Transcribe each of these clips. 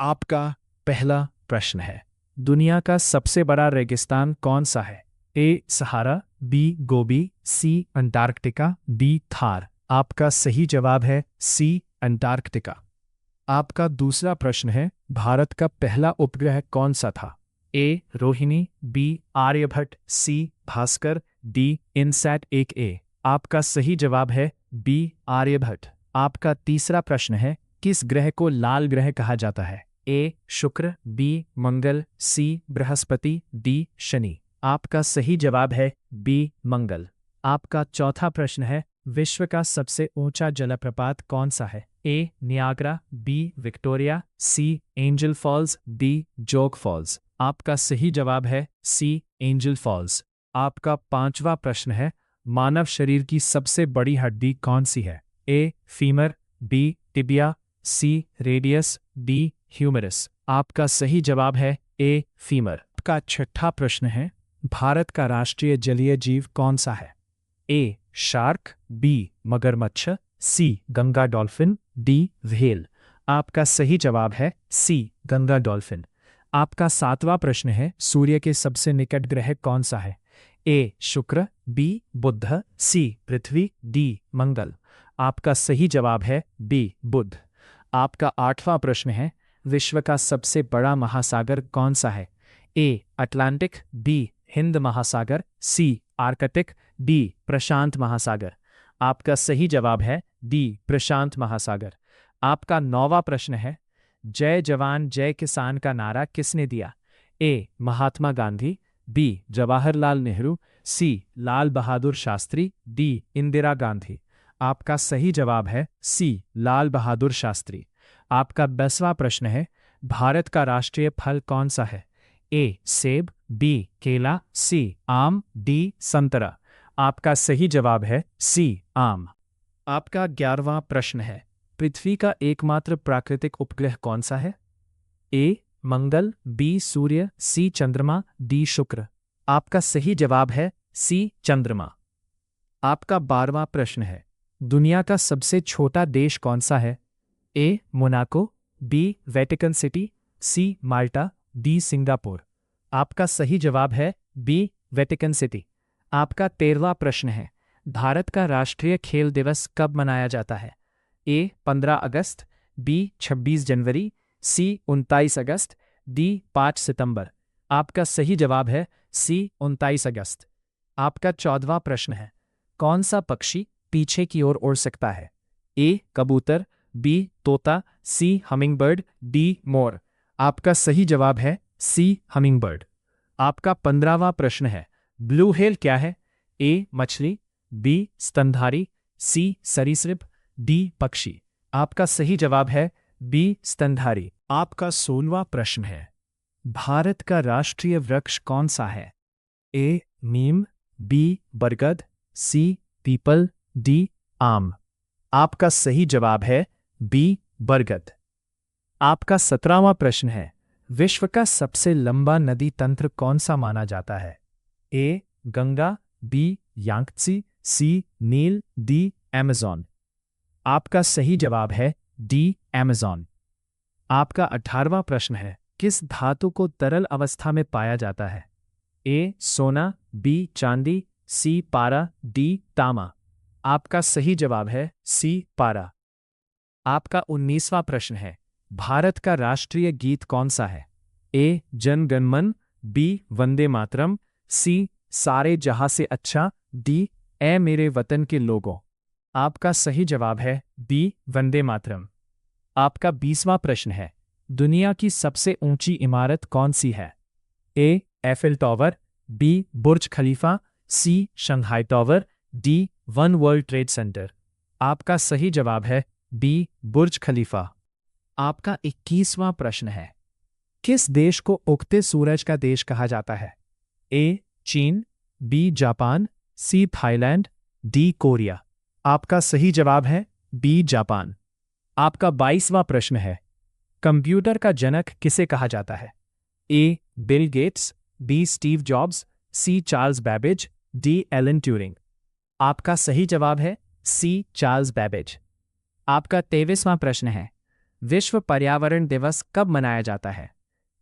आपका पहला प्रश्न है, दुनिया का सबसे बड़ा रेगिस्तान कौन सा है? ए सहारा, बी गोबी, सी अंटार्कटिका, डी थार। आपका सही जवाब है सी अंटार्कटिका। आपका दूसरा प्रश्न है, भारत का पहला उपग्रह कौन सा था? ए रोहिणी, बी आर्यभट्ट, सी भास्कर, डी इनसैट 1A। आपका सही जवाब है बी आर्यभट्ट। आपका तीसरा प्रश्न है, किस ग्रह को लाल ग्रह कहा जाता है? ए शुक्र, बी मंगल, सी बृहस्पति, डी शनि। आपका सही जवाब है बी मंगल। आपका चौथा प्रश्न है, विश्व का सबसे ऊंचा जलप्रपात कौन सा है? ए नियाग्रा, बी विक्टोरिया, सी एंजल फॉल्स, डी जोग फॉल्स। आपका सही जवाब है सी एंजल फॉल्स। आपका पांचवा प्रश्न है, मानव शरीर की सबसे बड़ी हड्डी कौन सी है? A femur, B tibia, C radius, D humerus. आपका सही जवाब है ए फीमर। आपका छठा प्रश्न है, भारत का राष्ट्रीय जलीय जीव कौन सा है? ए शार्क, बी मगरमच्छ, सी गंगा डॉल्फिन, डी व्हेल। आपका सही जवाब है सी गंगा डॉल्फिन। आपका सातवां प्रश्न है, सूर्य के सबसे निकट ग्रह कौन सा है? ए शुक्र, बी बुध, सी पृथ्वी, डी मंगल। आपका सही जवाब है बी बुध। आपका आठवां प्रश्न है, विश्व का सबसे बड़ा महासागर कौन सा है? ए अटलांटिक, बी हिंद महासागर, सी आर्कटिक, डी प्रशांत महासागर। आपका सही जवाब है डी प्रशांत महासागर। आपका नौवां प्रश्न है, जय जवान जय किसान का नारा किसने दिया? ए महात्मा गांधी, बी जवाहरलाल नेहरू, सी लाल बहादुर शास्त्री, डी इंदिरा गांधी। आपका सही जवाब है सी लाल बहादुर शास्त्री। आपका 10वां प्रश्न है, भारत का राष्ट्रीय फल कौन सा है? ए सेब, बी केला, सी आम, डी संतरा। आपका सही जवाब है सी आम। आपका 11वां प्रश्न है, पृथ्वी का एकमात्र प्राकृतिक उपग्रह कौन सा है? ए मंगल, बी सूर्य, सी चंद्रमा, डी शुक्र। आपका सही जवाब है सी चंद्रमा। आपका 12वां प्रश्न है, दुनिया का सबसे छोटा देश कौन सा है? ए मोनाको, बी वेटिकन सिटी, सी माल्टा, डी सिंगापुर। आपका सही जवाब है बी वेटिकन सिटी। आपका 13वां प्रश्न है, भारत का राष्ट्रीय खेल दिवस कब मनाया जाता है? ए 15 अगस्त, बी 26 जनवरी, सी 29 अगस्त, डी 5 सितंबर। आपका सही जवाब है सी 29 अगस्त। आपका 14वां प्रश्न है, कौन सा पक्षी पीछे की ओर उड़ सकता है? ए कबूतर, बी तोता, सी हमिंगबर्ड, डी मोर। आपका सही जवाब है सी हमिंगबर्ड। आपका 15वां प्रश्न है, ब्लू व्हेल क्या है? ए मछली, बी स्तनधारी, सी सरीसृप, डी पक्षी। आपका सही जवाब है बी स्तनधारी। आपका 16वां प्रश्न है, भारत का राष्ट्रीय वृक्ष कौन सा है? ए नीम, बी बरगद, सी पीपल, डी आम। आपका सही जवाब है बी बरगद। आपका 17वां प्रश्न है, विश्व का सबसे लंबा नदी तंत्र कौन सा माना जाता है? ए गंगा, बी यांगत्सी, सी नील, डी अमेज़न। आपका सही जवाब है डी अमेज़न। आपका 18वां प्रश्न है, किस धातु को तरल अवस्था में पाया जाता है? ए सोना, बी चांदी, सी पारा, डी तांबा। आपका सही जवाब है सी पारा। आपका 19वां प्रश्न है, भारत का राष्ट्रीय गीत कौन सा है? ए जन गण मन, बी वंदे मातरम, सी सारे जहां से अच्छा, डी ए मेरे वतन के लोगों। आपका सही जवाब है बी वंदे मातरम। आपका 20वां प्रश्न है, दुनिया की सबसे ऊंची इमारत कौन सी है? A Eiffel Tower, B Burj Khalifa, C Shanghai Tower, D One World Trade Center. आपका सही जवाब है बी बुर्ज खलीफा। आपका 21वां प्रश्न है, किस देश को उगते सूरज का देश कहा जाता है? ए चीन, B Japan, C Thailand, D Korea. आपका सही जवाब है बी जापान। आपका 22वां प्रश्न है, कंप्यूटर का जनक किसे कहा जाता है? A Bill Gates, B Steve Jobs, C Charles Babbage, D Alan Turing. आपका सही जवाब है सी चार्ल्स बैबेज। आपका 23वां प्रश्न है, विश्व पर्यावरण दिवस कब मनाया जाता है?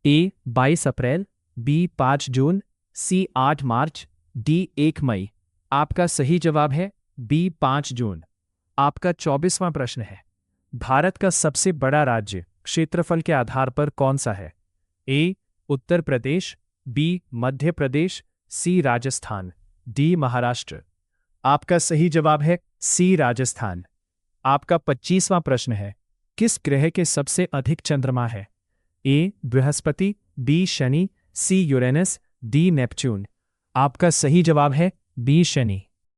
ए 22 अप्रैल, बी 5 जून, सी 8 मार्च, डी 1 मई। आपका सही जवाब है बी 5 जून। आपका 24वां प्रश्न है, भारत का सबसे बड़ा राज्य क्षेत्रफल के आधार पर कौन सा है? ए उत्तर प्रदेश, बी मध्य प्रदेश, सी राजस्थान, डी महाराष्ट्र। आपका सही जवाब है सी राजस्थान। आपका 25वां प्रश्न है, किस ग्रह के सबसे अधिक चंद्रमा है? A Brihaspati, B Shani, C Uranus, D Neptune. आपका सही जवाब है बी शनि।